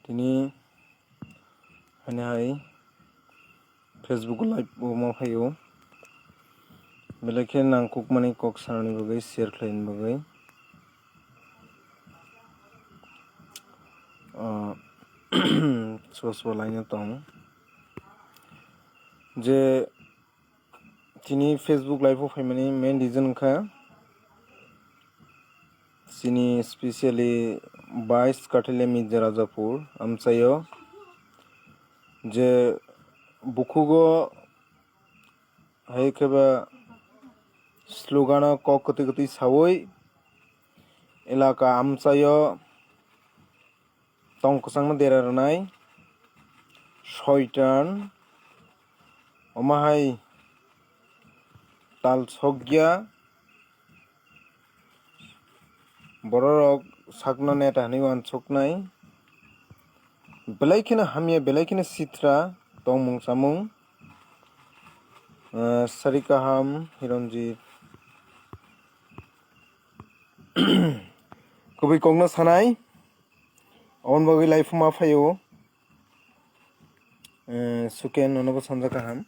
Tini hai Facebook live mafayo belakhe nang kukmani kok sarani bagai share khlain bagai sosbo laina tong je tini Facebook live faimani main reason kha sini specially 22 kathile Mirza Rajapur amsayo je bukugo hai keba slogana kok kati sawoi elaka amsayo tong kusang derarnai শয়তান অমাহাই তাল সজ্ঞা বড়রক সাকনা নেটা হানিওয়ান সকনাই বেলাইখিনা হামিয়া বেলাইখিনা সিত্রা তংমুং সামুং সারিকাহাম হিরঞ্জিত কবি কংনা সানাই on বাগै life मा फायो सुकेन ननगो संजा kaham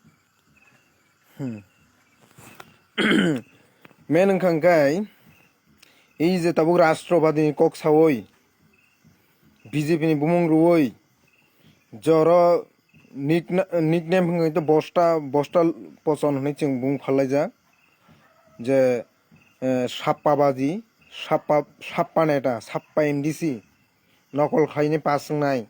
main ओंखांखाय এই যে তাবুক রাষ্ট্রবাদী কক সাওই BJP ni bumung ruoi joro nickname hingoi to bosta poson hoi ching bung phallaija je সাপ্পাবাজি সাপ্পা নেটা সাপ্পা এমডিসি নকল খাইনে পাসংনাই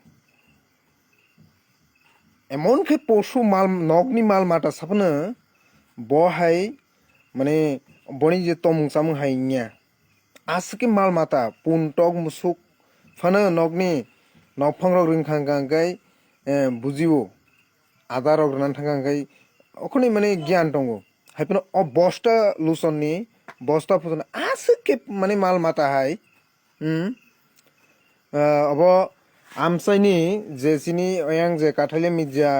এমনকি পশু মাল নগনি মাল মাটা সাপনো বহাই মানে বনি যে তমুং সামুং হাইনিয়া আজকে মাল মাতা পুনটক মুসুক ফানো নগনি নফাংরক রিংখাंगांगाय বুজিও আদারক রান থাंगांगाय অখনি মানে জ্ঞান দंगो হাইপনো অ বস্তা লুসননি বস্তা ফুজন আজকে মানে মাল মাতা হাই अब आमसाइनि जेसिनि ओयां जे काथाले मिर्जा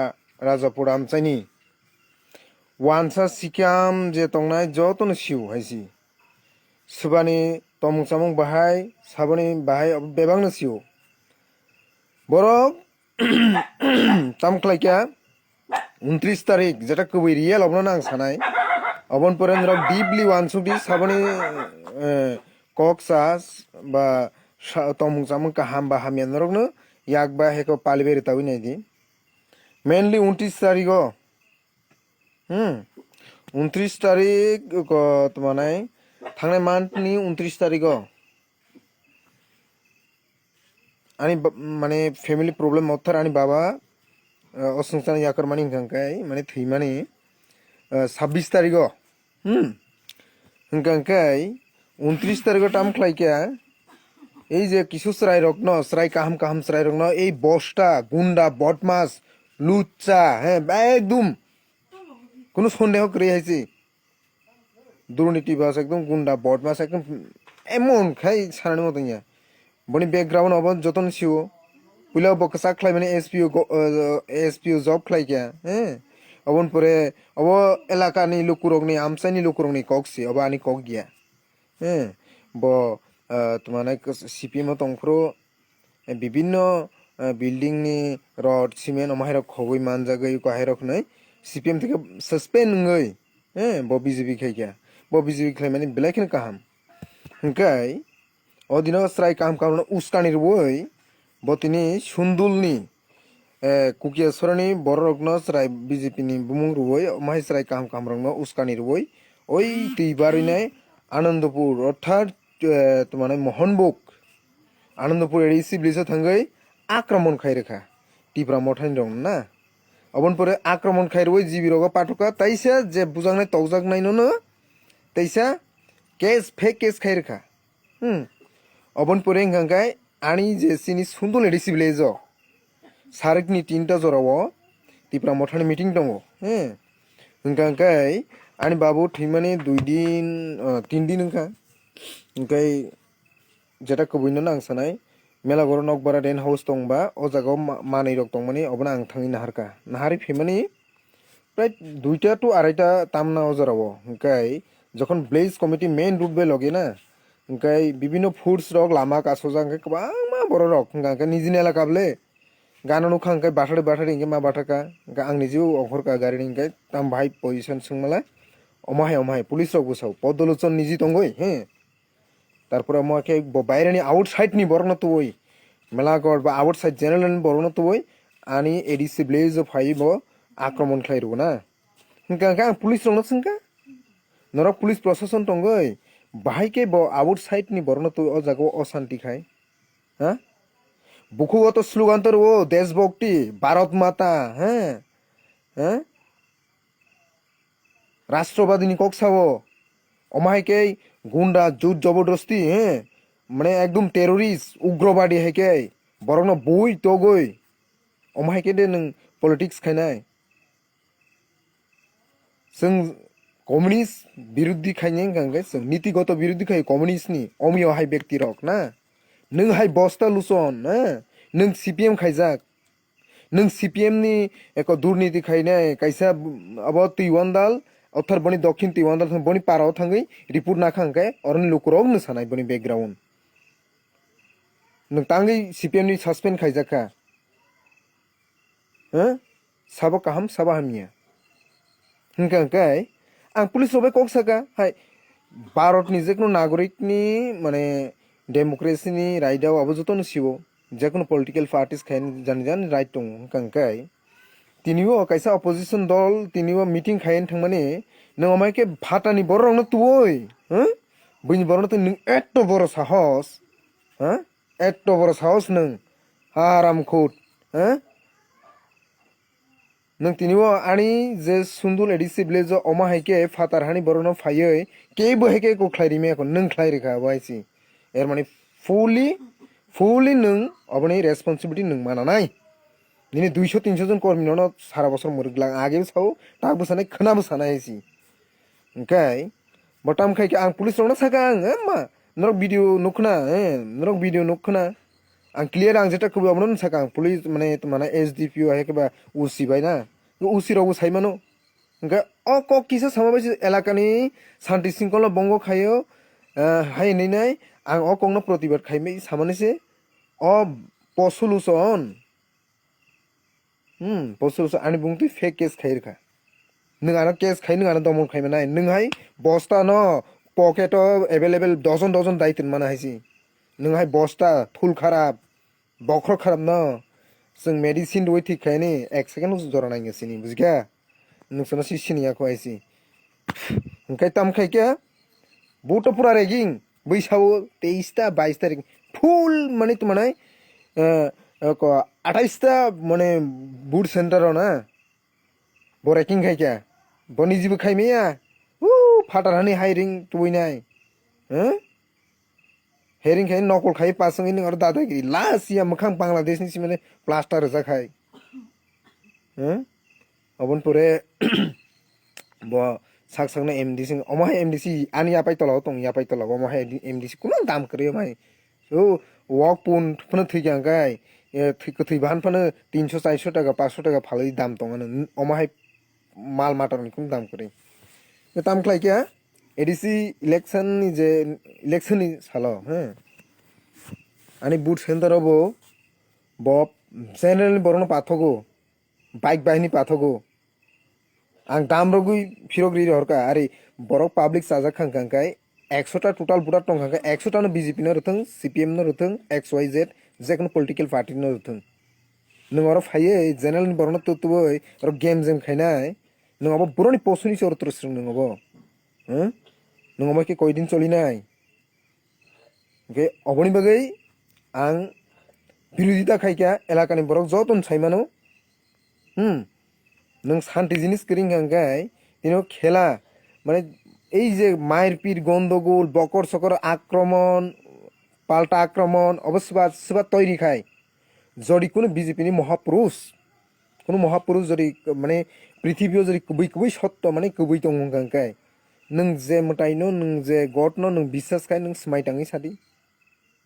राजापुर आमसाइनि वानसा सिकाम जे तंगनाय जतन सिउ हाइसि सुबानि तमुं सामुं बाहाय साबनि बाहाय बेबांनो सिउ बरफ तामख्लाइका 29 तारिख जेटा कबि रियेल अबनो नां सानाय अबन परेन्द्र डीपली वानसुबि साबनि कक्सास बा तमुं सामुं kaham ba hamian rokno yakba heko paliberi tawi naidi mainly 29 तारिखो 29 तारिख को तमानाय थांनाय मान्थनि 29 तारिखो ani माने फैमिली प्रॉब्लम मथर ani बाबा असंसान याकर मानि हंखांखाय माने थैमानि 26 तारिखो हंखांखाय 29 तारिखो टामख्लाइका এই যে কিছু শ্রাই রত্ন শ্রাই কাহাম কাহাম শ্রাই রত্ন এই বস্তা গুন্ডা বদমাস লুচ্চা হ্যাঁ একদম কোনো সন্দেহ করে আইছি দুর্নীতিবাজ একদম গুন্ডা বদমাস একদম এমন খাই সারানি মতো ইয়া বনি ব্যাকগ্রাউন্ড অবন যতন সিও পুলা বকসা খাই মানে এসপিও জব খাই কে হ্যাঁ অবন পরে অব এলাকানি লুকুরগনি আমসাইনি লুকুরগনি ককসি অব আনি কক গিয়া হ্যাঁ ব তোমানে সিপিএম তংফ্রো বিভিন্ন বিল্ডিং নি রড সিমেন্ট অমাহাইরক খগই মানজাগৈ কাহাইরক নাই সিপিএম থেকে সাসপেন্ড ngৈ ব বিজেপি খাইকা ব বিজেপি খাই মানে বেলাইখিন কাহাম হংকাই অদিন স্রাই কাহাম কারণ উস্কানির বই বতিনি সুন্দুলনি কুকিয়াসরনি বড় রগ্ন স্রাই বিজেপি নি বুমুং রুই অমাহাই স্রাই কাহাম কাহাম রগ্ন উস্কানির বই ওই তুইবারিনাই আনন্দপুর অর্থাৎ তোমানে मोहनबुक आनंदपुर एडिसि ब्लिसा थांगै आक्रमण खाइरेखा टिप्रा मथाइन दं ना अबन परे आक्रमण खाइरवै जिबिरगा पाटका ताइसा जे बुजांनाय तौजाक नाइनो ताइसा केस फेक केस खाइरेखा अबन परे हंगांगाय आनी जे सिनि सुन्दुल एडिसि ब्लेजो सारेकनि 3टा जराव टिप्रा मथानि मीटिंग दङ हंगांगाय आनी बाबु थैमानि 2 दिन 3 दिन हंगा ओंखाय जेटा कबैनो नां सानाय मेला गर नकबारा डेन हाउस दंबा अ जागाव मानै रक दंमानि अबना आं थाङि नाहारका नाहारि फेमानि प्राय 2टा to 2.5टा तामना अजराव ओंखाय जखन ब्लेज कमिटी मेन रूट बे लगे ना ओंखाय बिभिन्न फुड्स रक लामा कासोजा ओंखाय गोबां मा बर रक ओंखाय निजिनि एलाकाबले गाना नुखा हंखाय बाथारे इंगे मा बाथाका आंनि जिउ अखरका गारिनि इंगे ताम भाई पोजिशन सोंमालाय अमाहाय पुलिस रग बुसाव पदलचन निजी तंगय हे तारपरे अमाके বাইরেনি आउटसाइड नि बरनो तुई मेलागड़ बा आउटसाइड जनरल बरनो तुई आनी एडिसि ब्लेज फाइ बो आक्रमण खाइरु ना हंका पुलिस रंनो सोंका नरक पुलिस प्रशासन तंगय बाहायके बो आउटसाइड नि बरनो तुई ओ जागो अशांति खाय हा बुखुगत स्लोगान तो वो देशभक्ति भारत माता हैं हैं राष्ट्रवादी नि कक्सावो अमाहायके गुंडा जुट जबरदस्ती हैं माने एकदम टेररिस्ट उग्रवादी हैके बरनो बुई तगय अमाहायके दे नों पलिटिक्स खायनाय जों कम्युनिस्ट बिरुद्धी खायने गांगे जों नीतिगत बिरुद्धी खाय कम्युनिस्ट नि अमिय हाय व्यक्ति रक ना नों हाय बस्ता लुसन नों सीपीएम खायजाक नों सीपीएम नि एक दुर्नीति खायनाय कैसा अब तिवानदाल अथर बनी दक्षिण तिवानदाल बनी पाराव थांगै रिपोर्ट नाखांगे अरन लुकुरव न सानाय बनी बैकग्राउंड नों तांगै सीपीएम नि सस्पेंड खायजाका साबा काहाम साबा हामिया हंकाय आं पुलिस रबाय कक्साका हाय भारत नि जेकुनो नागरिक नि माने डेमोक्रेसी नि राइटआव अब जतन सिवो जेकुनो पॉलिटिकल पार्टीज खायन जान राइट दं हंकाय तिनिबो कैसा अपोजिशन दल तिनिबो मीटिंग खायन थांमाने नों अमायके भाटानि बररंनो तुय बैनि बरनो तो नों एत्त बर साहस एत्त बर साहस नों हाराम खुद नों तिनिबो आनी जे सुंदुल एडिसि ब्लेज अमाहायके फातार हानि बरनो फायै केबो हेके को ख्लायरिमे को नों ख्लायरिखा बायसि एर माने फुली नों अबनि रेसपॉन्सिबिलिटी नों मानानाय दिनै 200-300 जन कर्मीनो सारा बसर मुरगला आगे साव ताक बसानाय खोना बसानायसि ओंखाय बटाम खायके आं पुलिस रंना साका आं मा नरक भिडियो नुखना नरक भिडियो नुखना आं क्लियर आं जेटा खबो अबनो साका आं पुलिस माने एसडीपीओ हेकेबा उसी बायना उसी रगो साइमानो ओंखाय अ क किसा समाबायसि एलाकानि शान्ति सिंखला बंग खायो हाय नैनाय आं अ कंनो प्रतिबाद खायमै सामानिसे अ पसुलुसन पसुलुसन आनि बुंति फेक केस खायरखा नों आना केस खाय नों आना दमन खायमानाय नों हाय बस्ता न पकेट अवेलेबल डजन दायतन माना हायसि नों हाय बस्ता थुल खराब बख्र खराब न जों मेडिसिन दय ठीक खायनि 1 सेकेंड जरा नायनोसिनि बुजिका नोंसोरना सिसिनिया खवायसि ओंखाय ताम खायके बुट पुरा रेगिं बैसाव 23-22 तारिख फुल माने तो माने 28 माने बुट सेंटर ना बरेकिं खायके बनि जिबो खायमेया फाटार हानि हायरिं तुइनाय हेरिं खाय नकल खाय पासंगै नों आरो दादागिरि लासिया मोखां बांलादेश नि माने प्लास्टार जाखाय अबन परे ब साकसाकना एमडीसी अमाय एमडीसी आनि यापाय तलाव तं यापाय तलाव अमाय एमडीसी कुनो दाम करे माय वक पुन फन थैगांगाय थैबान फन 300-400 टाका 500 टाका फालै दाम तं अमाय माल माटारनि कुनो दाम करे दाम खायके एडीसी इलेक्शन नि जे इलेक्शन नि सालो आनि बुट सेंटर अबो ब जेनेरेल बरनो पाथगो बाइक बाहिनी पाथगो आं दाम रगुई फिरग्रि हरका अरे बरक पब्लिक साजा खांखांखाय 100टा टोटाल बुटा टंखांखाय 100टा न बीजेपी न रथों सीपीएम न रथों XYZ जेकुनो पॉलिटिकल पार्टी न रथों नों आरो फायै जेनेरेल बरनो तुतुबै आरो गेम खायनाय नों अब बरनि पसुनि सरत्र स्रं नों अब नों अब के कयदिन चलिनाय ओके अबनि बागै आं बिरोधिता खायका एलाकानि बरक जतन साइमानो नों शांति जिनिस करिं गांगाय दिनो खेला माने এই যে মারপিট গন্ডগোল বকর সকর আক্রমণ পাল্টা আক্রমণ অবশ্যই সেবা তৈরি খায় যদি কোনো বিজেপি মহাপুরুষ যদি মানে পৃথিবীও যদি কুবই সত্য মানে কুবই দङ गांगाय नों जे मतायनो नों जे गडनो नों বিশ্বাস खाय नों स्माइटाङै सादि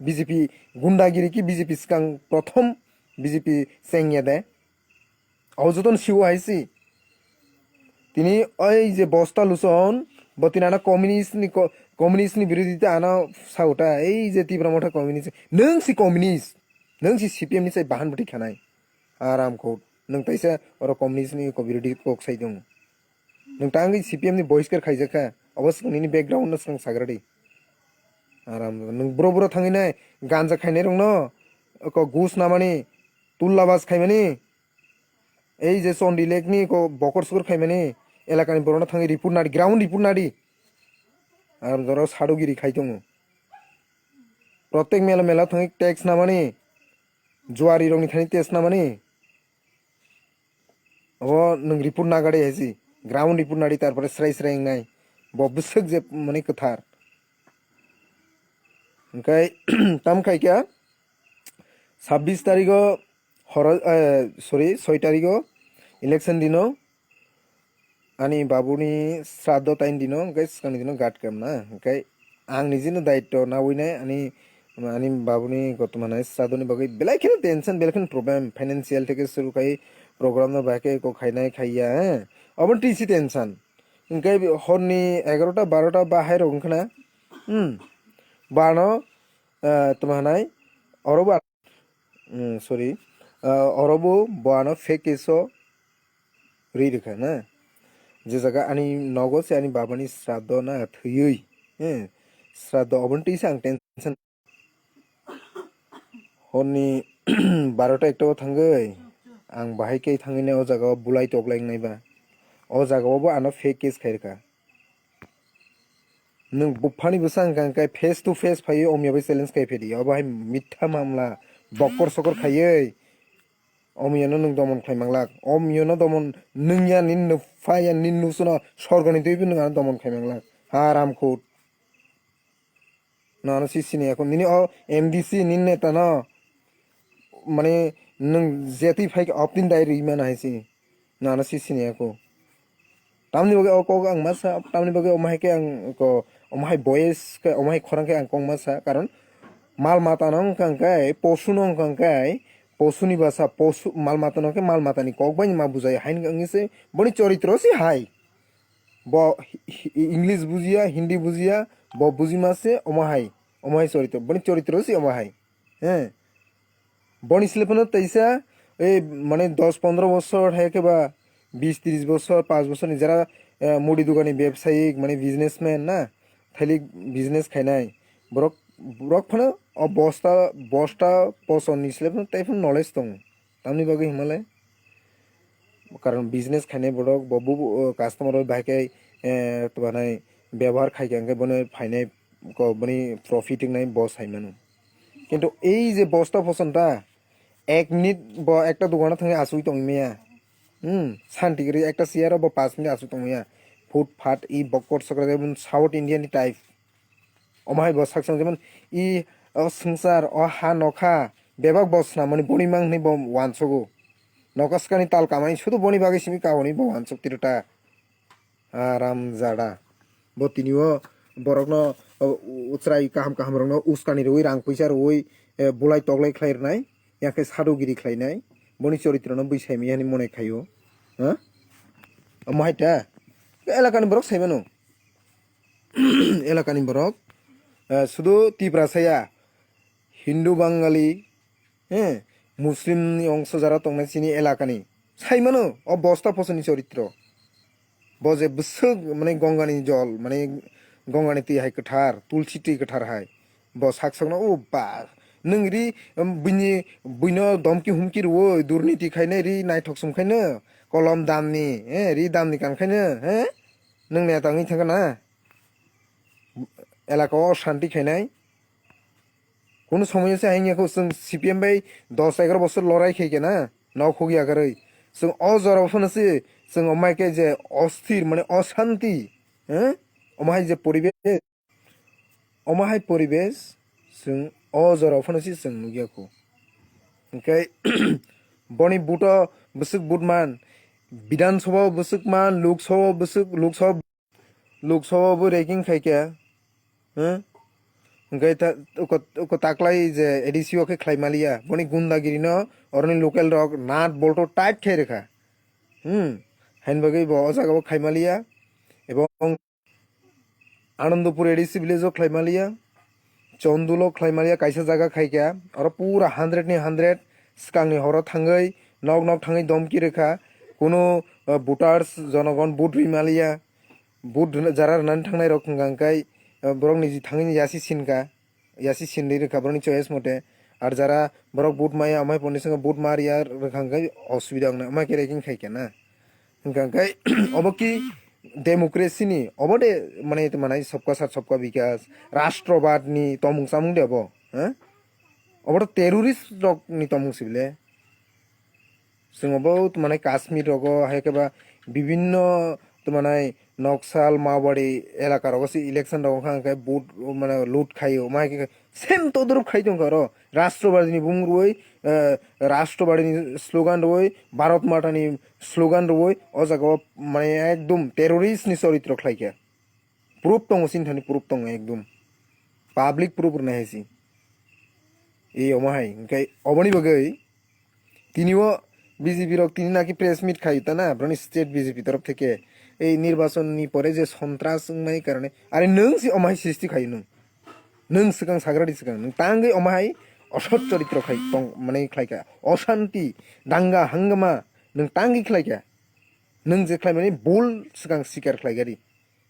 বিজেপি गुंडागिरि की বিজেপি सिगां प्रथम বিজেপি सेंया दे अजतन सिव हायसि তিনি ওই যে বস্তা লুসন বতিনানা কমিউনিস্টनि বিরোধিতা आना साउटा এই যে तीव्र मोठा कमिउनिस्ट नों सि कमिउनिस्ट नों सि सीपीएम नि साय बाहान बथि खानाय Aram ko nung taisa oro communist ni ko birodi ko sai dong nung tangi CPM ni boys ker khai jaka obas ni background na sang sagradi aram nung bro bro thangi nai ganja khai ne rong no ko gus na mani tullabas khai mani ei je sondi lek ni ko bokor sukur khai mani elakani borona thangi report nadi ground report nadi আর ধরো সাড়ুগিরি খাইতং প্রত্যেক মেলা মেলা থাকি tax নামানি Zuari রংনি Thani text নামানি ও নং report নাগাড়ে হাসি ground report নাড়ি তারপরে স্রাই স্রাই নাই ববসক যে মানে কথার ওমকাই তাম খাইকা 26 তারিখ হর সরি 6 তারিখ ইলেকশন দিনো ani babuni sraddo tain dino guys kani dino gat kam na kai ang nijino daitto na uinai ani babuni gotmane sraddo ni bagai belai khin tension belai khin problem financial theke suru kai program na bake ko khainai khaiya obon tisi tension kai horni 11টা 12টা bahai rong khana bano tmanai orobo sorry orobo bano fake eso ri rekha na যে জায়গা আনি নগছে আনি বাবানি শ্রাদ্ধ না থইই শ্রাদ্ধ অবন্টিসে আং tension হরনি 12টা 1টা থাঙ্গै आं बाहायकै थाङैनो अ जागाव बुलाय टगलाय नायबा अ जागावबो आनो फेक केस खायरका नों बुफानि बसां गांकाय फेस टू फेस फायो अमियाबो चैलेंज खायफेदि अबाहाय मिथ्या मामला बक्कर सकर खायै अमियानो नों दमन खायमांलाक अमियानो दमन नोंया निन नुफाया निन नुसुना सरगनि दैबो नोंहा दमन खायमांलाक हारामखौ नानो सिसिनि याको निनि अ एमडीसी निन नेता न माने नों जेति फाइक अपदिन दायरि मान हायसि नानो सिसिनि याको तामनि बगे अ को आं मासा तामनि बगे अमाहायके आं को अमाहाय बयस के अमाहाय खरांके आं कं मासा कारण माल माता नं कांकाय पशु नं कांकाय पशुनि भाषा पशु माल माता नके माल मातानि ककबाय मा बुझाय हाइन गंगिसे बनि चरित्र सि हाय ब इंग्लिश बुझिया हिंदी बुझिया ब बुझि मासे अमाहाय चरित्र बनि चरित्र सि अमाहाय बनि स्लेपन तैसा ए माने 10-15 বছর থাকে বা 20-30 বছর 5 বছর नि যারা মুদি দোকানি ব্যবসায়িক মানে বিজনেসম্যান না থাইলি বিজনেস খাইনাই বরক বরক ফনে अ बस्ता पसन निस्लेपन टाइपन नलेज दं तामनि बागै हिमालय कारण बिजनेस खाने बड़क बबु कास्टमर बाइके तबानाय व्यवहार खाइके बने फाइनाय को बनि प्रॉफिटिंग नाय बस हाइमानु किंतु এই যে বস্তা পছন্দটা 1 মিনিট ব একটা দোকানে থাকে আসুই তংমিয়া শান্তি করে একটা চেয়ার বা 5 মিনিট আসুই তংমিয়া ফুটফাট ই বকর সকরা যেমন সাউথ ইন্ডিয়ান টাইপ অমাই বসাকসং যেমন ই সংসাर अ हा नखा बेबाग बसना माने बनि मांगनि ब वानसगो नकासकानि ताल कामानि सुदु बनि बागै सिमि कावनि ब वानसक तिरटा आराम जाडा ब तिनिओ बरकनो उच्राय काहाम काहाम रंनो उस्कानि रोइ रां पैसा रोइ बुलाय तगलाय खलायरनाय याके सादुगिरि खलायनाय बनि चरित्रनो बैसायमियानि मने खायो ह माइटा एलाकानि बरक सायमानो एलाकानि बरक শুধু তিপ্রাসায়া হিন্দু বাঙালি মুসলিম অংশ যারা তংনাই চিনি এলাকানি সাইমানো অ বস্তা পছনি চরিত্র বজে বসক মানে গঙ্গানি জল মানে গঙ্গানি তি হাই কঠার তুলসী তি কঠার হাই ব সাকসংনা ও বা नों रि बिनि बिनो दमकि हुमकि रो दुर्नीति खायने रि नायथक समखायनो कलम दामनि रि दामनि कानखायनो नों नेताङै थांगोना एलाकाव शांति खायनाय কোনো সময় से आइनियाखौ जों CPM बाय 10-11 বছর লড়াই খাইके ना नाव खोगिया गरै जों अजराव फनोसि जों अमायके जे अस्थिर माने अशांति अमाय जे परिबेस अमाय परिबेस जों अजराव फनोसि जों नुगियाखौ ओंखाय बनि बुट बसुक बुटमान विधानसभा बसुकमान लोकसभा रेकिं खाइके ओंखाय उको ताकलाय जे एडिसिओ के खायमालिया बनि गुंडागिरि न अरनि लोकल रक नाट बोल्टो टाइट खाय रेखा हाइन बागै ब जागाव खायमालिया एबं आनंदपुर एडिसि विलेजो खायमालिया चंदुलो खायमालिया कायसा जागा खायका और पूरा 100 नि 100 स्कांनि हर थांगै নক নক থাঙै দমকি রেখা কোনো ভোটার্স জনগণ ভোট রিমালিয়া ভোট যারা রানनानै थांनाय रकम गांखाय बरक निजि थाङैनि यासि सिनका यासि सिनदै रेखा बरनि चয়েস मते আর যারা বরক ভোট মায়া আমায় পনি সঙ্গে ভোট মারিয়া রেখাঙ্গাই অসুবিধা না আমাকে রেকিং খাইকে না গাंखाय অবকি डेमोक्रेसीनि अबदे माने माने सबका साथ सबका विकास राष्ट्रवादनि तमुं सामुं देब हाँ अबदे टेररिस्ट रकनि तमुं सिबले जों बहुत माने काश्मीर रगो हायकेबा विभिन्न तो माने नक्सल माओवादी एलाका रगो से इलेक्शन रगो खांखाय भोट माने लूट खायो माके सेम तदरुप खाइ दं करो राष्ट्रवादीनि बुंरुय राष्ट्रवादीनि स्लोगान रय भारत मातानि स्लोगान रय अ जागाव माने एकदम टेररिस्टनि चरित्र खायके प्रूफ दं सिनथानि प्रूफ दं एकदम पाब्लिक प्रूफ नायसि ए अमाहाय ओंखाय अबनि बगै तिनिओ বিজেপি রক তিনি নাকি প্রেস মিট খাইতা না ব্রনি স্টেট বিজেপি তরফ থেকে এই নির্বাচননি পরে যে সন্ত্রাসমাই কারণে আরে নং সি অমাই সৃষ্টি খাই নং সিগাং সাগরাদি সিগাং নং তাঙ্গै অমাই অসৎ চরিত্র খাই তং মানে খাইকা অশান্তি দাঙ্গা হাঙ্গামা নং তাঙ্গै খাইকা নং যে খাই মানে বল সিগাং শিকার খাইগারি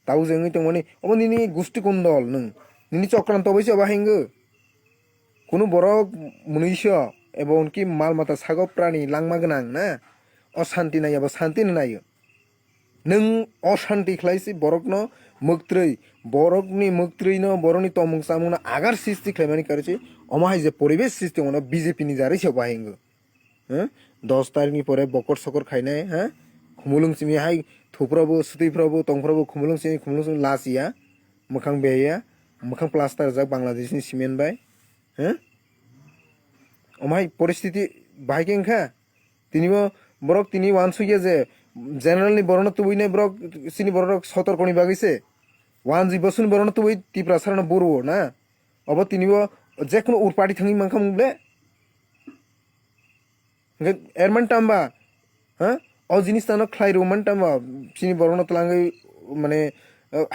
তাও जोङै তো মানে অব নিনি গুষ্টি কুন্দল নং নিনি চক্রান্ত বইছে অবা হেঙ্গো কোনো বড় মনুষ্য এবং কি মাল মাতা সাগর প্রাণী লাংমা गोनां ना अशान्ति नायाबा शान्ति नायो नों अशान्ति खालायसि बरकनो मोक्त्रै बरकनि मोक्त्रैनो बरकनि तमुं सामुंना आगार सृष्टि खालामनानै करछि अमाहाय जे परिवेश सृष्टि होनो बीजेपीनि जारै सेव बाहेंगो हैं 10 तारिखनि परे बकर सकर खायनाय हैं खुमुलुंसिनि हाय थुफ्राबो सुतैफ्राबो तंफ्राबो खुमुलुंसिनि लासिया मोखां बेया मोखां प्लास्टार जा बांलादेशनि सिमेन्ट बाय हैं अमाय परिस्थिति बाहायकेंखा तिनिबो बरक तिनि वानसुया जे जेनारेलनि बरन तुबैनाय बरक सिनि बरक सतर्कनि बागैसे वान जिबसुन बरन तुबै तिप्रा सारना बरो ना अब तिनिबो जेखुनु उरपाटी थाङि मांखा मुंबले एरमान टाम्बा हां अ जिनिसतानो ख्लाइरो मान टाम्बा सिनि बरन तलाङै माने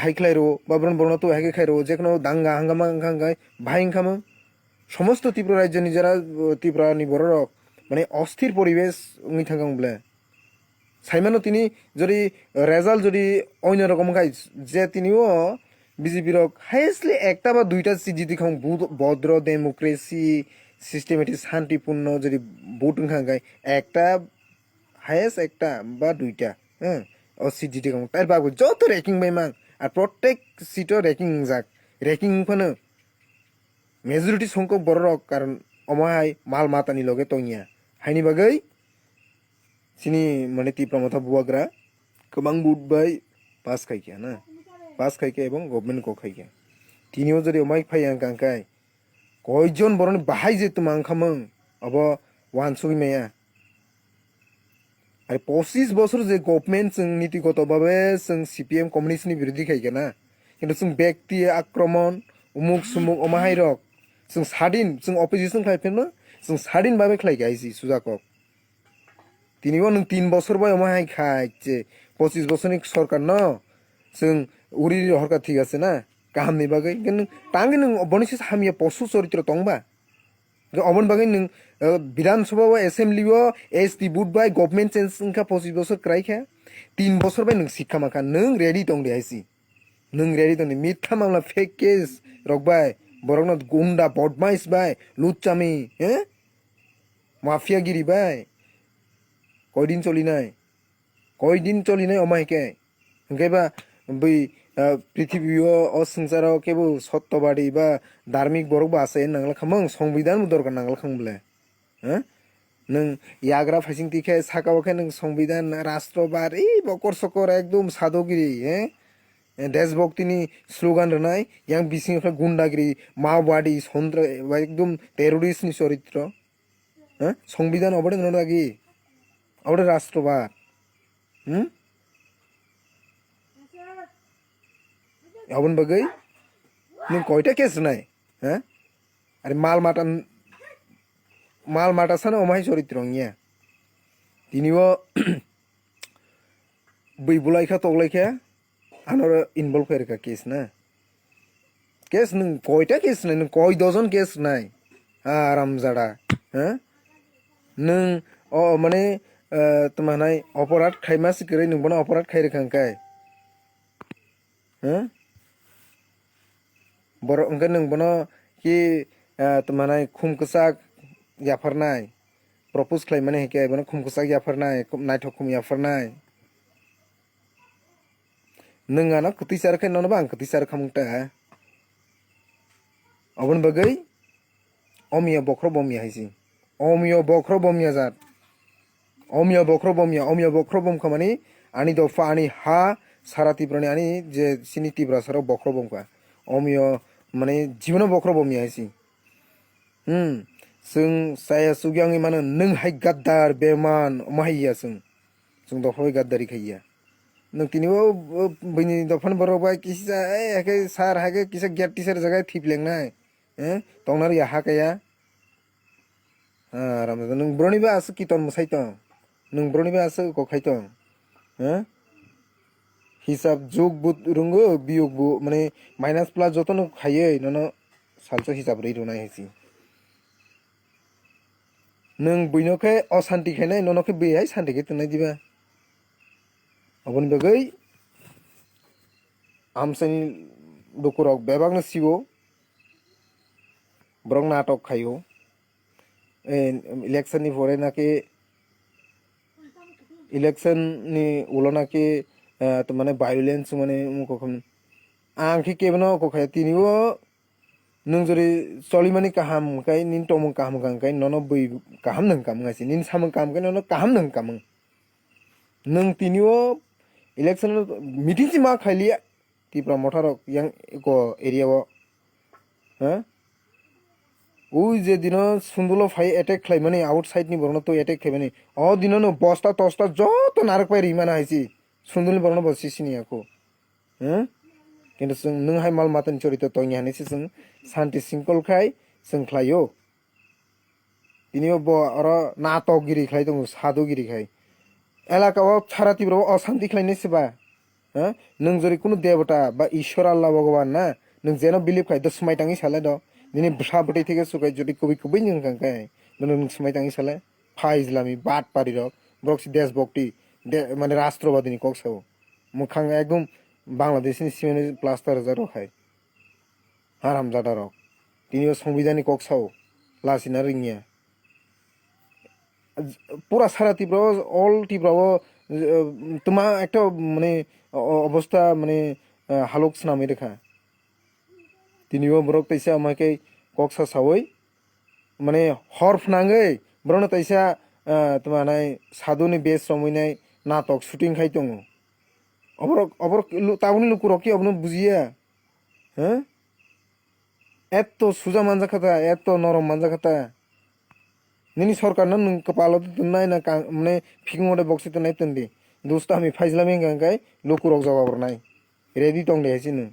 हाइ ख्लाइरो बाब्रन बरन तो हाइ खाइरो जेखुनु दांगा हांगामा हांगाय भाइंखामो समस्त त्रिपुरा राज्यनि যারা ত্রিপুরাनि বড় মানে অস্থির পরিবেশ উনি থাকাংবলে সাইমানো তিনি যদি রেজাল্ট যদি অন্য রকম খাই যে তিনিও বিজেপির হাইয়েস্টলি একটা বা দুইটা সিট জিতি খাং ভদ্র ডেমোক্রেসি সিস্টেমেটিক শান্তিপূর্ণ যদি ভোট খাঙ্গাই একটা হাইয়েস্ট একটা বা দুইটা হ্যাঁ ও সিট জিতি খাং তার বাবু যত র্যাঙ্কিং বাইমাং আর প্রত্যেক সিটও র্যাঙ্কিং যাক র্যাঙ্কিং ফানো मेजरिटी संख्यक बर रक कारण अमाहाय माल मातानि लगे तंगिया हायनि बागै सिनि माने तिप्रा माथा बुवाग्रा गोबां बुट बाय पास खायके ना पास खायके एवं गभर्नमेंट को खायके तिनिओ जदि अमाय फाया गांखाय कयजन बरन बाहाय जे तुम आंखामों अब वान सुगि मेया आरो 25 বছর যে गभर्नमेंट जों नीतिगतभावे जों सीपीएम कम्युनिस्टनि बिरोधी खायके ना किन्तु जों व्यक्ति आक्रमण उमुक सुमुक अमाहाय रक जों सादिन जों अपोजिशन खालायफेरनो जों सादिन भाबे खालायगायसि सुजाकक तिनिबो नों 3 বছর बाय अमाहाय खायचे 25 বছরनि सरकार न जों उरि हरका ठीक আছে ना गाहामनि बागै किन्तु तांगै नों बनिसि हामिया पशु चरित्र तंबा अबन बागै नों विधानसभा एसेम्बलिओ एसटी बुट बाय गभर्नमेंट चेंज इनका 25 বছর क्राइखा 3 বছর बाय नों सिक्का माखा नों रेडी दं देहायसि नों रेडी दं मिथ्या मामला फेक केस रकबाय बरकनो गुंडा बदमाइश बाय लुच्चामी हैं माफियागिरी बाय कयदिन चलिनाय अमायके ओंखायबा बै पृथिबीओ असंसाराव केबो सत्यबादी बा धार्मिक बरक बासे नांगला खामों संविधान दरकार नांगला खामबले हैं नों याग्रा फाइसिं तिखे साकावखे नों संविधान राष्ट्रबाद ए बकर सकर एकदम सादगिरि हैं देशभक्तिनि स्लोगान रनाय yang बिसिंनिफ्राय गुंडागिरि माओवादी सन्त्रा एकदम टेररिस्टनि चरित्र हैं संविधान अबदे नरागि अबदे राष्ट्रबाद अबन बागै नों कयटा केस नाय हैं आरो माल माटा सानो अमाय चरित्र निया तिनिबो बैबुलायखा तगलायखा आनर इनवल्व करेका केस ना केस नों कयटा केस नाय नों कय डजन केस नाय आराम जाड़ा हैं नों माने तुम्हानाय अपराध खायमा सिकरै नोंबोना अपराध खाय रोखांखाय बर ओंखाय नोंबोना कि तुम्हानाय खुम कसाक याफारनाय प्रपोज खालामनानै हेके बनो खुम कसाक याफारनाय नायथक खुम याफारनाय नोंगाना कुतिसार खाय ननबा आं कुतिसार खामुंता अबन बगै अमिया बख्रो बमिया हाइसि अमिया बख्रो बमिया जात अमिया बख्रो बम खामानि आनी दफा आनी हा सारा तिब्रानि आनी जे सिनी तिब्रा सारा बख्रो बम का अमिया माने जीवन बख्रो बमिया हाइसि जों साया सुगियांगी मानो नों हाय गद्दार बेमान माहिया जों दफा गद्दारी खाइया नों तिनिबो बैनि दफान बरबाय किसा एके सार हागे किसा गेट टिचार जगह थिपलेंनाय तंनार या हाकाया रामदा नों ब्रनिबा आस कितन मसाइतो नों ब्रनिबा आस को खाइतो हिसाब जोग बुत रुंगो बियोग बु माने माइनास प्लस जतन खाइयो ननो सालसो हिसाब रै रुनाय हेसि नों बैनोखे अशान्ति खायनाय ननोखे बेहाय शान्तिखे तनाय दिबा अबन बगै आमसानि दुकुरक बेबागनो सिबो ब्रंग नाटक खायो इलेक्शन नि फरे नाके इलेक्शन नि उलो नाके तो माने वायलेंस माने मुको खम आंखि केबनो को खाय तिनिबो नों जरै सलिमानि काहाम काय निन टम काहाम काय ननो बै काहाम नों काम गासि निन साम काम काय ननो काहाम नों काम नों तिनिबो इलेक्शन मीटिंग सिमा खालिया तिप्रा मोठारक yang को एरिया वो ওই যে দিন সুন্দুলো ফাই অ্যাটাক খাই মানে আউটসাইড নি বরণ তো অ্যাটাক খাই মানে অ দিন বস্তা তস্তা যত নারক পাই রিমানা হাইছি সুন্দুলি বরণ বসিসিনি আকো কিন্তু जों नों हाय माल मातन चरित तंनि हानिसि जों शान्ति सिंकल खाय जों खायो बिनियो ब अर नाटकगिरि खाय दङ साधुगिरि खाय एलाकाव सारा तिब्राव अशान्ति खायनोसबा नों जरै कुनु देवता बा ईश्वर अल्लाह भगवान ना नों जेनो बिलिभ खाय द समायताङि साले द दिनै बुसा बटै थेके सुखाय जुदि कबि कबि नों कांकाय नों समायताङि साले फाइजलामी बात पारि रक ब्रक्सि देश भक्ति माने राष्ट्रवादीनि कक्साव मुखां एकदम बांलादेशनि सिमेन्ट प्लास्टार जारो खाय हाराम जादा रक तिनियो संविधानिक कक्साव लासिना रिंगिया পুরা সারা তীব্র অল তীব্র তোমা একটা মানে অবস্থা মানে হালক স্নামে রেখা তিনিও ব্রক তাইসা আমাকে কক্সা সাওই মানে হরফ নাঙ্গै ব্রণ তাইসা তোমার নাই সাধুনি বেশ সময় নাটক শুটিং খাই দङ অবরক অবরক তাউনি লুকুরকি অবন বুঝিয়া এত সুজা মানজা খাতা এত নরম মানজা খাতা Nini sorkar na nung kepala tu tunai na kang mane fiking mode box itu naik tundi. Dosta mi faizlami ngang kai loku rok jawa bernai. Ready tong deh sih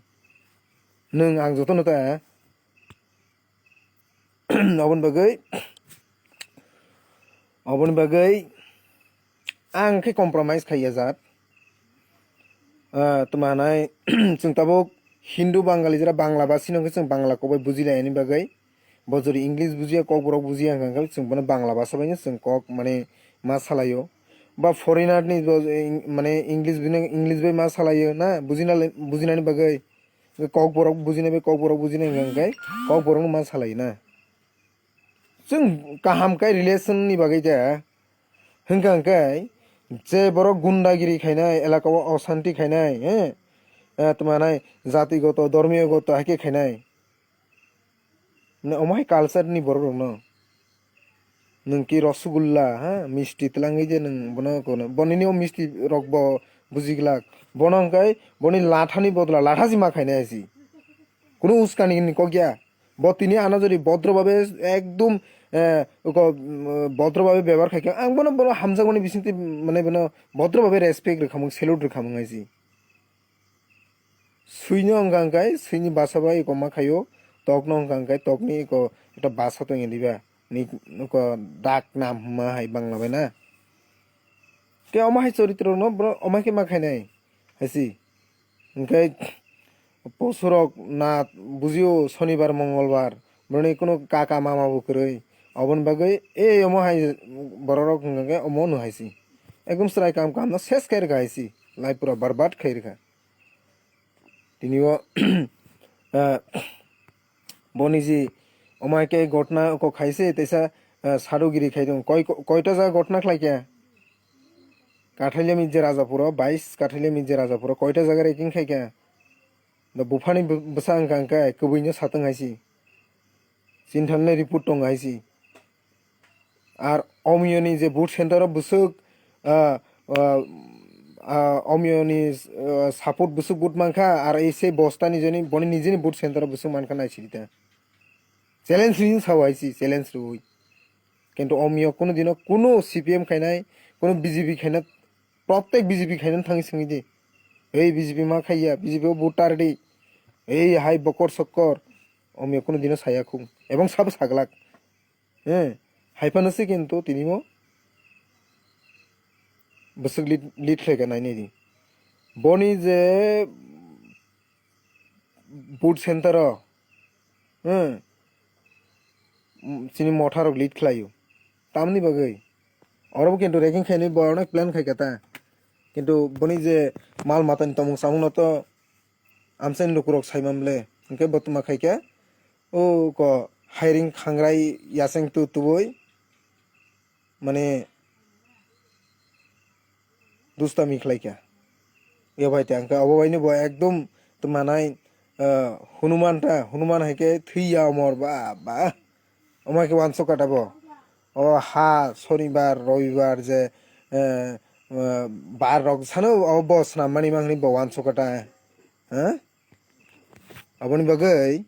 nung ang joto nota abon bagai ang ke compromise khaya jat tumanai जों tabo Hindu Bangali jara Bangla basi nong जों Bangla ko bai bujila ani bagai बजरी English बुझिया कक बरक बुझिया हांगा जों बने बांग्ला भाषा बायनो जों कक माने मा सालायो बा फरेनार नि माने इंग्लिश बे मा सालायो ना बुजिनानि बागै कक बरक बुजिनाय बे कक बरक बुजिनाय हांगाय कक बरक मा सालायो ना जों काहाम काय रिलेशन नि बागै जा हांगाय जे बरक गुंडागिरि खायनाय एलाकाव अशांति खायनाय तमानाय जातिगत धर्मीयगत हाके खायनाय ओमाय कालचार नि बर रंग नोंकि रसगुल्ला मिस्टी तलांगै जे नों बनो कोनो बनिनि मिस्टी रक ब बुजिगलाक बनंकाय बनि लाठानि बदला लाठा जिमा खायनाय आसि कुनु उस्कानि नि कगिया बतिनि आना जरि भद्रभावे एकदम भद्रभावे व्यवहार खायके आं बनो बनो हामजागनि बिसिंति माने बनो भद्रभावे रेसपेक्ट रखामु सेलुट रखामु आसि सुइनो अंगांकाय सुइनि बासाबाय कमा खायो tok nong kang kai tok ni ko eta basa to ngi diba ni ko dak nam ma hai bangla bai na ke oma hai choritro no bro oma ke ma khai nai hasi ngai posurok na bujio shonibar mongolbar broni kono kaka mama bo koroi Obon bagai omo hai borok ngage omo no haisi. Ekdom srai kam kam no ses khair gaisi. Lai pura barbat khair kha. Tinio boni ji omai ke gotna ko khaise tesa sadugiri khaidong koita ja gotna khlai kya কাঠাইলে মির্জে Rajapur 22 কাঠাইলে মির্জে Rajapur কয়টা জায়গা রেকিং খাইকা দ বুফানি বসা আঙ্কা কবইনো সাতং হাইছি চিনথানলে report টং হাইছি আর অমিয়নি যে বুট centre বুসুক অমিয়নি support বুসুক বুট মানখা আর এসে বস্তানি Johnny বনি নিজেনি বুট centre বুসুক মানখা নাইছি তা challenge Rin Sao হাইছি challenge রুই কিন্তু অমিয় কোনো দিন কোনো সিপিএম খাইনাই কোনো বিজেপি খাইনা প্রত্যেক বিজেপি খাইনান থাঙি সঙ্গি দে এই বিজেপি মা খাইয়া বিজেপিও ভোটার দে এই হাই বকর সকর অমিয় কোনো দিনও ছায়া খুম এবং সব সাগলাক হ্যাঁ হাইফানসে কিন্তু তিনিও বসক লিড খাইকা নাইনি দি বনি যে বুট সেন্টার হ্যাঁ চিনি মঠারক লিড খাইও তামনি বাগৈ অরব কিন্তু রেকিং খাইনি অনেক প্ল্যান খাইকা তা কিন্তু বনি যে মাল মাতানি তমং সামুন তো আমসেন লুকুরক সাইমামলে ইনকে বতমা খাইকা ও ক হাইরিং খাংরাই ইয়াসেং তু তুবই মানে দুস্তামি খাইকা এ ভাইতে আঙ্কা অববাইনি বয় একদম তো মানাই হনুমান হাইকে থইয়া অমর বা বা আমাকে ওয়ানসো কাটাব ও হা শনিবার রবিবার যে বার রক সানো বস না মানি মাংনি ওয়ানসো কাটা হ্যাঁ aboni bagai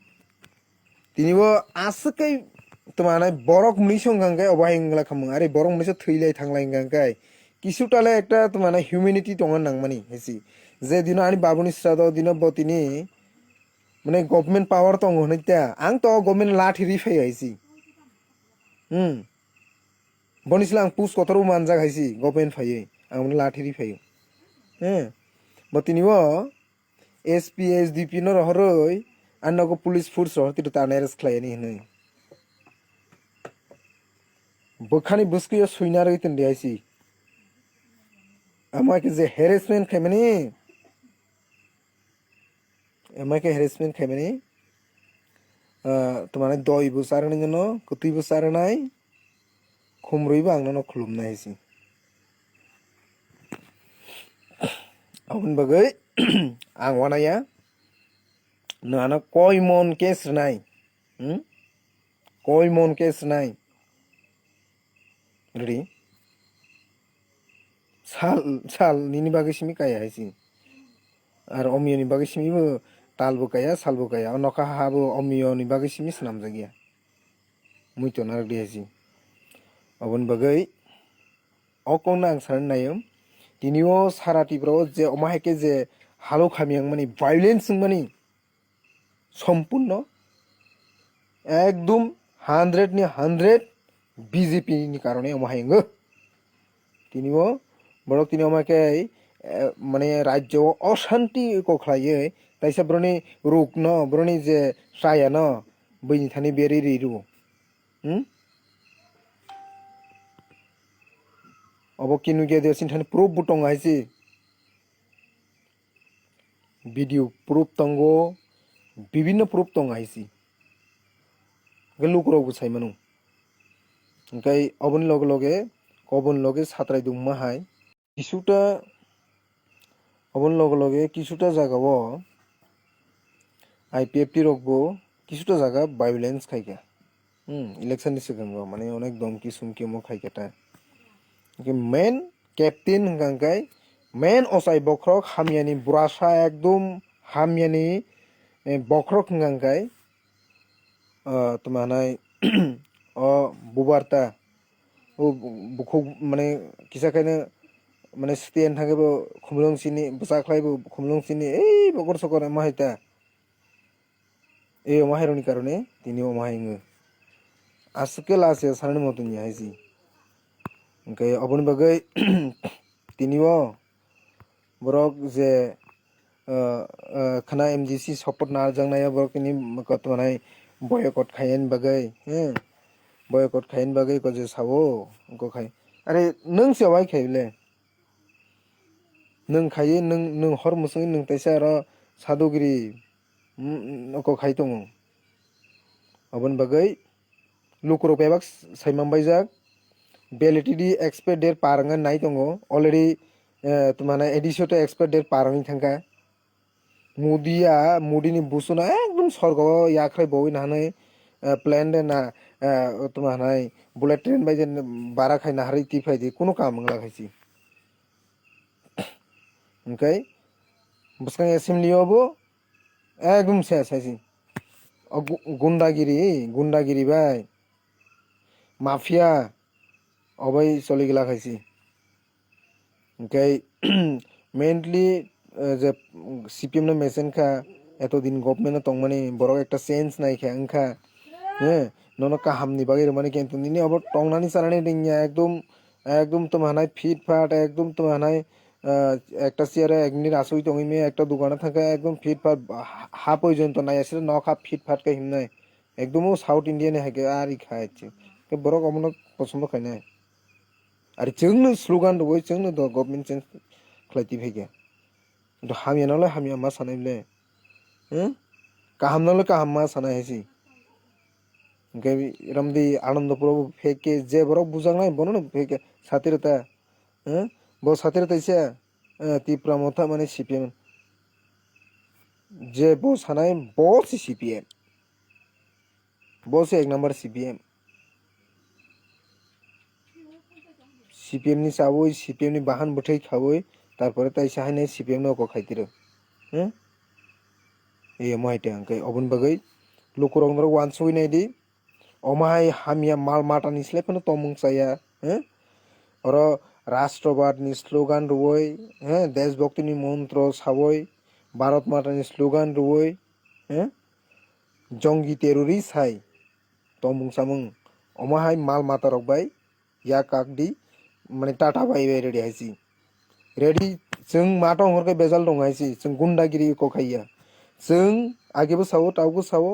tinibo askai tomana borok munisong gangkai obai ngla khamung are borok munisa thilai thanglai gangkai kisutale ekta tomana humanity tongan nangmani hesi je dino ani babuni srado dino botini মানে government পাওয়ার তো হইতা আং তো government লাঠি রিফাই আইছি বনিসলা আং পুস কতরু মানজা খাইছি government ফাইয়ে আং লাঠি রিফাই হ্যাঁ বতিনিও এসপি এসডিপি ন রহরই আন্নগো পুলিশ ফোর্স রহতি তো তানেরস খাইনি হই বখানি বুসকিও সুইনা রইতেন দিয়াইছি আমাকে যে হ্যারাসমেন্ট খাইমানি আমাকে হ্যারাসমেন্ট খাইমানি তোমার 10 বছর আনি জন্য কত বছর নাই খুমরইবা আংনো খুলুম নাইছি আবন বাগৈ আং ওয়ানায়া নানা কয় মন কেস নাই কয় মন কেস নাই রেডি সাল নিনি বাগৈ সিমি কায়া হাইছি আর অমিয়নি বাগৈ সিমিবো তালবো কায়া সালবো কায়া নখা হাবো অমিয়নি বাগৈ সিমি সানাম জাগিয়া মুইতো না রেডি হাইছি আবন বাগৈ অকংনা আং সান নায়ম তিনিও সারাটিব্র যে অমাহেকে যে হালো খামিয়াং মানে ভায়োলেন্স মানে সম্পূর্ণ একদম 100 নি 100 বিজেপি নি কারণে অমাহেঙ্গ তিনিও বড় তিনি আমাকে মানে রাজ্য অশান্তি কখলাইয়ে তাইসা ব্রনি রুক ন ব্রনি যে সায়া ন বইনি থানি বেরি রিরু অব কিনু গে দেছিন থানি প্রুফ বুটং আইছি ভিডিও প্রুফ তঙ্গ বিভিন্ন প্রুফ তং আইছি গেলুকরো বুসাই মানু ওংকাই অবনি লগে লগে কবন লগে সাতরাই দুংমা হাই কিছুটা অবনি লগে লগে কিছুটা জায়গাব আইপিএফটি রকবো কিছুটা জায়গা ভায়োলেন্স খাইকা ইলেকশন नि सिगांग माने अनेक दमकि सुमकि मो खाइकाटा मेन कैप्टेन गांगाय मेन असाई बख्रक हामियानि ब्रासा एकदम हामियानि बख्रक गांगाय तमानाय अ बुबारता ओ बुखौ माने किसाखायनो माने स्टेन थांगेबो खुमलंसिनि बसाख्लायबो खुमलंसिनि এই बगर सकरा माहायता এই মাহেরনি কারণে তিনি মাহাইङो আজকে লাসে সারনি মতনি হাইছি ওকে অবনি বাগৈ তিনিও বরক যে খানা এমজিসি সাপোর্ট না জাংনাया বরক नि কতমানাय বয়কট খাইন বাগৈ boycott khain bagai ko je sawo ko khai are nung se wai khaile nung khai nung hor musung nung taisa ro sadugiri ko khai tongo abon bagai lukuro pebak saimam baijak validity expert der paranga nai tongo already tumana edition to expert der parang thangka mudi ni busuna ekdom sorgo yakhrai boi nanai plan de na tumana bullet train bai jen bara khai na hari ti phai di kuno kam ngla khaisi okay buskang assembly obo ekdom se saisi gundagiri bai mafia obai choli gila khaisi okay mainly je CPM na mesen kha eto din government na tongmani borok ekta sense nai kha angkha nono kaham ni bagir mani kentu nini abo tongnani sanani dingya ekdom tomanai fit fat ekdom tomanai একটা চেয়ারে এক minute আসুই তো মেয়ে একটা দোকানে থাকে একদম fit ফাট হা পর্যন্ত নাই আসলে ন খা ফিট ফাট কে হিমনাই একদমও সাউথ ইন্ডিয়ানে হাকে আর ই খাইছে কে বড় কমন পছন্দ খাই না আর जोंनो স্লোগান দই जोंनो द गभर्नमेन्ट चेन्ज खालायति फैगे तो हामियानालाय हामिया मा सानायले काहामनालाय काहाम मा सानाय हैसि गे रमदि आनंदपुर फेके जे बरक बुजांनाय बनो फेके सातिरता बो सातिरता इसे तीव्र मथा माने CPM जे बो सानाय बस CPM बस एक number CPM ni saboi CPM ni bahan butai khawoi tarpore tai sahainai CPM no ko khaitiro e moite angkai obon bagai lukurong ro wan sui nai di omai hamia mal mata ni slepeno tomung saya oro রাষ্ট্রবাদ ni slogan রুই দেশভক্তি ni মন্ত্র সাবই ভারত মাতা ni slogan রুই জঙ্গি terrorist হাই tomung samung omahai mal mata rokbai ya kakdi mane tata bai bai ready haisi ready जों माटा हरके बेजाल दं हाइसि जों गुंडागिरि को खाइया जों आगेबो सावो तावबो सावो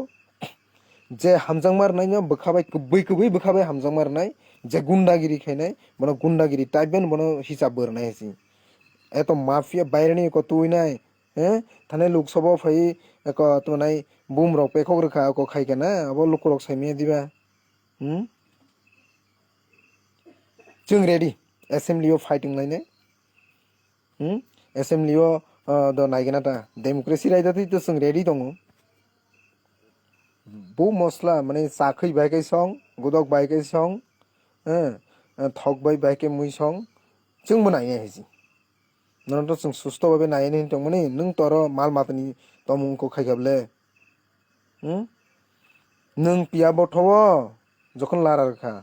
जे हामजां मारनाय न बखाबाय कबै बखाबाय हामजां मारनाय जे गुंडागिरि खायनाय बनो गुंडागिरि टाइपबेन बनो हिसाब बरनाय हाइसि एतो माफिया बायरनि को तुइनाय थाने लोकसभा फै को तनाय बुम रक पेखक रखा को खाइगना अब लोकरक साइमे दिबा जों रेडी assembly of fighting लाइने assembly o do naigena ta democracy raida to जों रेडी दङ बो मस्ला माने साखै बायकै सं गुदक बायकै सं थक बायकै मुइ सं जों बनाय हैसि नन तो जों सुस्त भाबे नायने दं माने नों तर माल मातनि तमुं को खाइगाबले नों पिया बथव जखन लारा रखा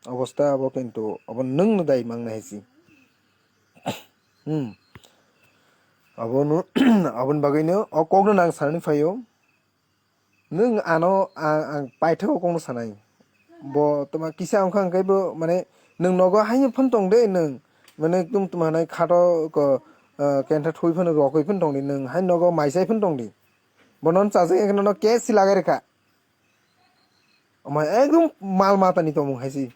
अवस्था अब किन्तु अब नों दाय मांगना हैसि abon bagaiनो okogno nang sanani phaio nung ano paithak okogno sanai bo toma kisa angkha angkaibo mane nung nogo haino phon tong de nung mane ekdom toma nai khato ko kenta thui phon rokoi phon tong di nung hain nogo maisai phon tong di bonon chajeng ekno no kes lagai rekha amai ekdom mal mata ni tomung haisi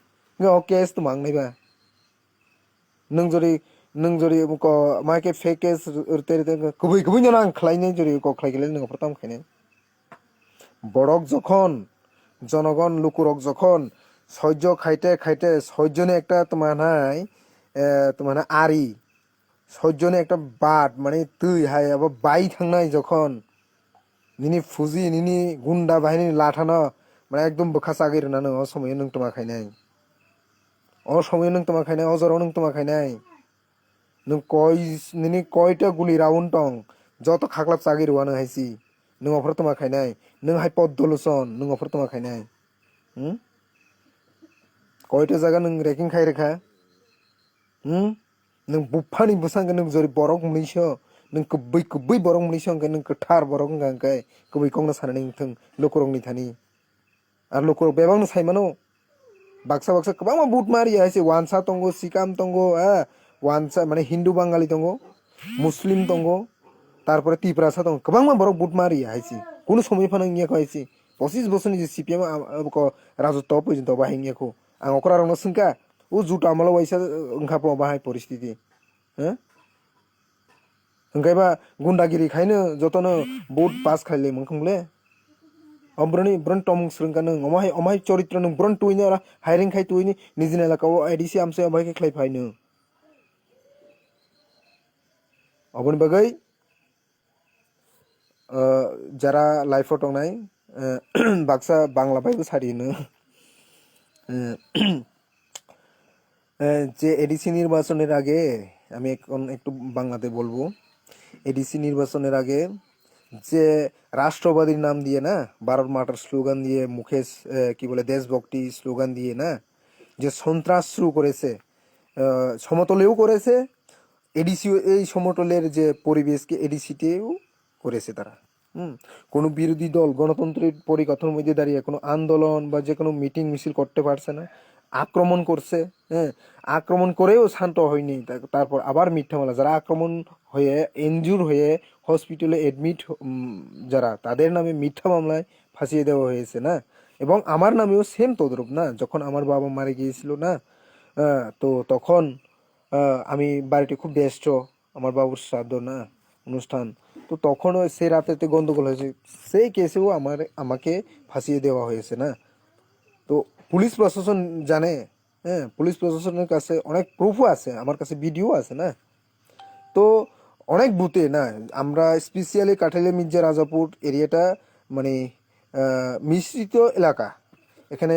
ngo kes tumang nai ba nung jori ko maike fake urte kubai nang khlainai jori ko khlaigele nung protam khaine borok jokhon জনগণ লুকুরক যখন সহ্য খাইতে খাইতে সহ্যনে একটা তোমার নাই তোমার আরি সহ্যনে একটা বাট মানে তুই হাই আবার বাই থাংনাই যখন নিনি ফুজি নিনি গুন্ডা বাহিনী লাঠানো মানে একদম বোখা চাগির না নং অসময়ে নং তোমা খাইনাই অসময়ে নং তোমা খাইনাই অজর নং তোমা খাইনাই नों निनी कयटा गुली राउंड टं जत खाग्लाब चागिर वानो हाइसि नों अफर तमा खाइनाय नों हाय पद्दलुसन नों अफर तमा खाइनाय कयटा जागा नों रेकिं खाइ रेखा नों बुफानि बुसांग नों जरि बरक मुनिसो नों कबै बरक मुनिसो अंग नों कथार बरक अंगाय कबै कंना साननै थों लोकरंनि थानि आर लोकर बेबांनो साइमानो बाक्सा कबां बुट मारि हाइसि वानसा तंगो सिकाम तंगो वानसा माने हिंदू बांगाली तंगो मुस्लिम तंगो तारपरे तिप्रासा तंगो कबां मा बरक बुट मारि हाइसि कुनु समय फान निया हाइसि 25 बोसोरनि जे CPM राजत्व पର୍ଯ୍यন্ত बाहायनायखौ आं अकरारंनो सोंखा उ जुटा आमला वाइसा ओंखारपो बाहाय परिस्थिति हो ओंखायबा गुन्डागिरि खायनो जतनो भोट पास खायले मोनखंले ब्रन टम स्रंका नों अमाय चरित्र नों ब्रन टुइनो हायरिं खाय टुइनि निजिना लाकाव आइडिसि आमसे अमाय के खाय फायनो अबन बागै যারা লাইফ টংনাই বাক্সা বাংলা বাইবো সারিনো যে এডিসি নির্বাচনের আগে আমি এখন একটু বাংলাতে বলবো এডিসি নির্বাচনের আগে যে রাষ্ট্রবাদীর নাম দিয়ে না ভারত মাতার স্লোগান দিয়ে মুখে কি বলে দেশভক্তি স্লোগান দিয়ে না যে সন্ত্রাস শুরু করেছে সমতলেও করেছে এডিসি এই সমতলের যে পরিবেশকে এডিসিতেও করেছে তারা কোনো বিরোধী দল গণতন্ত্রের পরিকাঠামোর মধ্যে দাঁড়িয়ে কোনো আন্দোলন বা যে কোনো মিটিং মিছিল করতে পারছে না আক্রমণ করছে আক্রমণ করেও শান্ত হয়নি তারপর আবার মিথ্যা মামলা যারা আক্রমণ হয়ে ইনজুর হয়ে হসপিটালে এডমিট যারা তাদের নামে মিথ্যা মামলায় ফাঁসিয়ে দেওয়া হয়েছে না এবং আমার নামেও সেম তদ্রূপ না যখন আমার বাবা মারা গিয়েছিল না তো তখন আমি বাড়িতে খুব ব্যস্ত আমার বাবুর শ্রাদ্ধ না অনুষ্ঠান তো তখনও সে রাতেতে গন্ডগোল হয়েছে সেই কেসেও আমাকে ফাঁসিয়ে দেওয়া হয়েছে না তো পুলিশ প্রশাসন জানে পুলিশ প্রশাসনের কাছে অনেক প্রুফও আছে আমার কাছে ভিডিও আছে না তো অনেক বুথে না আমরা স্পেশালি কাঠালিয়া মির্জা রাজাপুর এরিয়াটা মানে মিশ্রিত এলাকা এখানে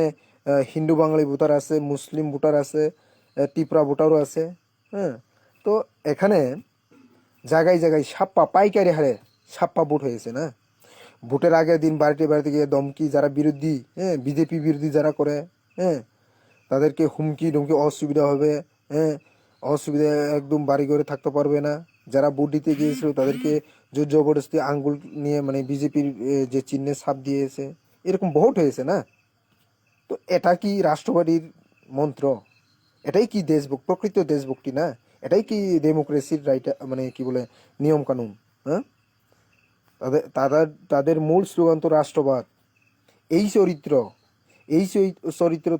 হিন্দু বাঙালি ভোটার আছে মুসলিম ভোটার আছে ত্রিপুরা ভোটারও আছে তো এখানে জায়গায় জায়গায় ছাপ্পা পাইকারি হারে ছাপ্পা ভোট হয়েছে না ভোটের আগের দিন বাড়িতে বাড়িতে গিয়ে দমকি যারা বিরোধী বিজেপি বিরোধী যারা করে তাদেরকে হুমকি ধুমকি অসুবিধা হবে অসুবিধা একদম বাড়ি ঘরে থাকতে পারবে না যারা ভোট দিতে গিয়েছিল তাদেরকে জোর জবরদস্তি আঙ্গুল নিয়ে মানে বিজেপির যে চিহ্নে ছাপ দিয়েছে এরকম বহুত হয়েছে না তো এটা কি রাষ্ট্রবাদীর মন্ত্র এটাই কি দেশভক্তি প্রকৃত দেশভক্তি না এটাই কি ডেমোক্রেসির রাইট মানে কি বলে নিয়ম কানুন তাদের মূল স্লোগান তো রাষ্ট্রবাদ এই চরিত্র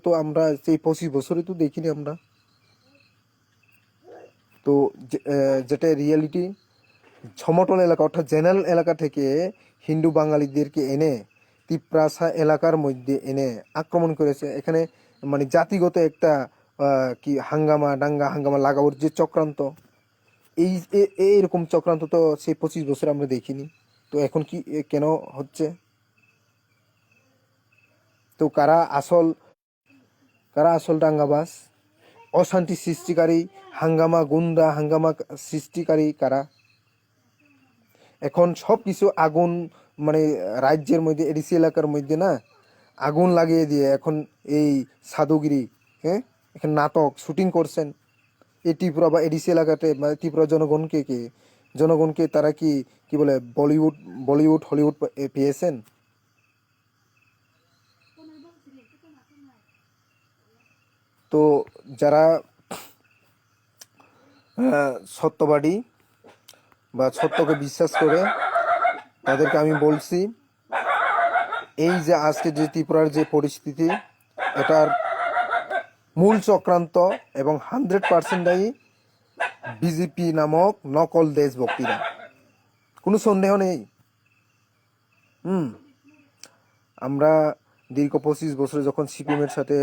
তো আমরা সেই 25 বছরে তো দেখিনি আমরা তো যেটা রিয়েলিটি সমতল এলাকা অর্থাৎ জেনারেল এলাকা থেকে হিন্দু বাঙালিদেরকে এনে তিপ্রাসা এলাকার মধ্যে এনে আক্রমণ করেছে এখানে মানে জাতিগত একটা কি হাঙ্গামা লাগানোর যে চক্রান্ত এইরকম চক্রান্ত তো সেই 25 বছর আমরা দেখিনি তো এখন কি কেন হচ্ছে তো কারা আসল দাঙ্গাবাজ অশান্তি সৃষ্টিকারী হাঙ্গামা সৃষ্টিকারী কারা এখন সব কিছু আগুন মানে রাজ্যের মধ্যে এডিসি এলাকার মধ্যে না আগুন লাগিয়ে দিয়ে এখন এই সাধুগিরি এখানে নাটক শুটিং করছেন এই ত্রিপুরা বা এডিসি এলাকাতে মানে ত্রিপুরা জনগণকে তারা কি বলে বলিউড হলিউড পেয়েছেন তো যারা সত্যবাদী বা সত্যকে বিশ্বাস করে তাদেরকে আমি বলছি এই যে আজকে যে ত্রিপুরার যে পরিস্থিতি এটার মূল চক্রান্ত এবং 100% দায়ী বিজেপি নামক নকল দেশভক্তিরা কোনো সন্দেহ নেই আমরা দীর্ঘ 25 বছরে যখন সিপিএমের সাথে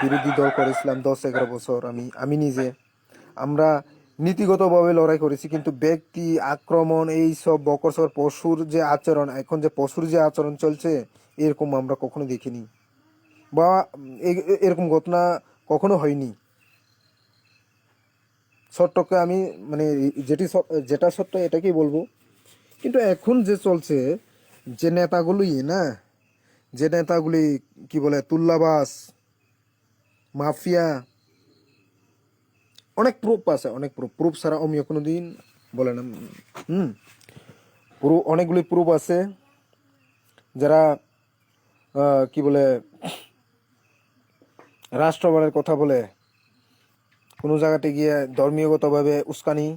বিরোধী দল করেছিলাম 10-11 বছর আমি নিজে আমরা নীতিগতভাবে লড়াই করেছি কিন্তু ব্যক্তি আক্রমণ এই সব বকরসর পশুর যে আচরণ এখন যে পশুর যে আচরণ চলছে এরকম আমরা কখনো দেখিনি বা এরকম ঘটনা কখনো হয়নি সত্যকে আমি মানে যেটা সত্য এটাকেই বলবো কিন্তু এখন যে চলছে যে নেতাগুলি কি বলে তুল্লাবাস মাফিয়া অনেক প্রুফ আছে অনেক প্রুফ ছাড়া অমিও কোনো দিন বলে না অনেকগুলি প্রুফ আছে যারা কি বলে রাষ্ট্রবাদের কথা বলে কোনো জায়গাতে গিয়ে ধর্মীয়গতভাবে উস্কানি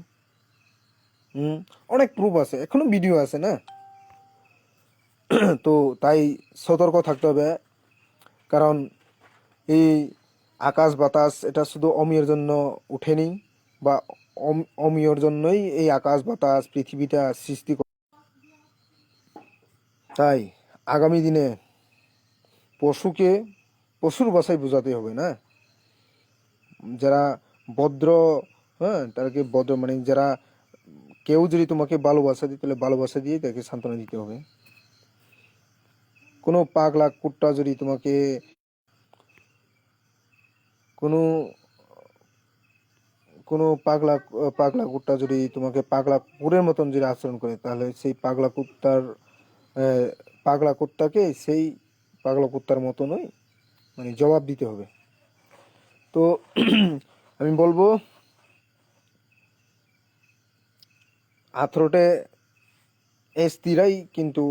অনেক প্রুফ আছে এখনো ভিডিও আছে না তো তাই সতর্ক থাকতে হবে, কারণ এই আকাশ বাতাস এটা শুধু অমিয়ের জন্য উঠেনি, বা অমিয়র জন্যই এই আকাশ বাতাস পৃথিবীটা সৃষ্টি তাই আগামী দিনে পশুকে পশুর ভাষায় বোঝাতে হবে না, যারা ভদ্র, হ্যাঁ তাদেরকে ভদ্র মানে যারা, কেউ যদি তোমাকে ভালোবাসা দিই তাহলে ভালোবাসা দিয়ে তাকে সান্ত্বনা দিতে হবে। কোনো পাগলা কুত্তা যদি তোমাকে, কোনো কোনো পাগলা কুত্তা যদি তোমাকে পাগলা কুকুরের মতন যদি আচরণ করে, তাহলে সেই পাগলা কুত্তাকে সেই পাগলা কুত্তার মতনই মানে জবাব দিতে হবে। তো আমি বলবো 18টে এসটিরাই কিন্তু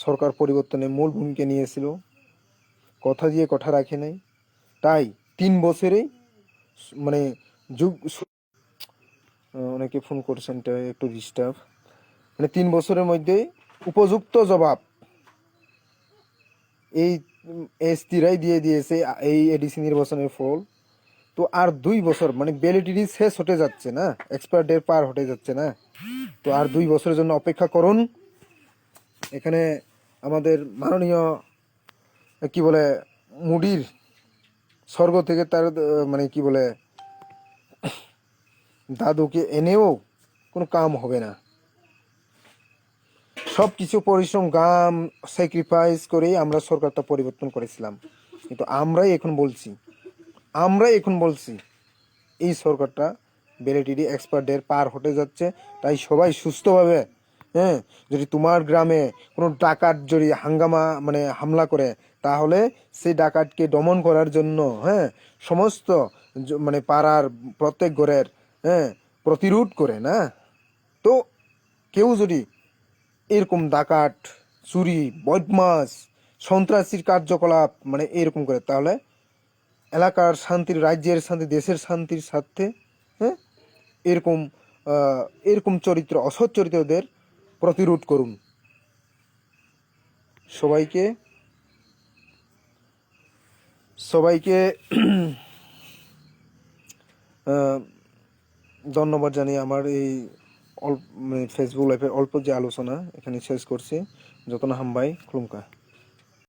সরকার পরিবর্তনে মূল ভূমিকা নিয়েছিল, কথা দিয়ে কথা রাখে নাই। তাই 3 বছরেই মানে যুগ, অনেকে ফোন করছেন, এটা একটু ডিস্টার্ব, মানে 3 বছরের মধ্যে উপযুক্ত জবাব এই এসটিরাই দিয়ে দিয়েছে এই এডিসি নির্বাচনের ফল। তো আর 2 বছর মানে ভ্যালিডিটি শেষ হতে যাচ্ছে না, এক্সপায়ার ডেট পার হতে যাচ্ছে না, তো আর 2 বছরের জন্য অপেক্ষা করুন। এখানে আমাদের মাননীয় কি বলে মুডির স্বর্গ থেকে তার মানে কি বলে দাদুকে এনেও কোনো কাম হবে না। সব কিছু পরিশ্রম গাম স্যাক্রিফাইস করেই আমরা সরকারটা পরিবর্তন করেছিলাম, কিন্তু আমরাই এখন বলছি এই সরকারটা ভ্যালিডিটি এক্সপায়ার ডেট পার হতে যাচ্ছে। তাই সবাই সুস্থভাবে, হ্যাঁ, যদি তোমার গ্রামে কোনো ডাকাত যদি মানে হামলা করে, তাহলে সেই ডাকাতকে দমন করার জন্য, হ্যাঁ, সমস্ত মানে পাড়ার প্রত্যেক ঘরের, হ্যাঁ, প্রতিরোধ করে না। তো কেউ যদি এরকম ডাকাত, চুরি, বদমাস, সন্ত্রাসীর কার্যকলাপ মানে এরকম করে, তাহলে এলাকার শান্তির, রাজ্যের শান্তি, দেশের শান্তির স্বার্থে, হ্যাঁ, এরকম এরকম চরিত্র, অসৎ চরিত্রদের প্রতিরোধ করুন। সবাইকে সবাইকে ধন্যবাদ জানিয়ে আমার এই ফেসবুক লাইভের অল্প যে আলোচনা এখানে শেষ করছি। যতন হামবাই খুলুমকা।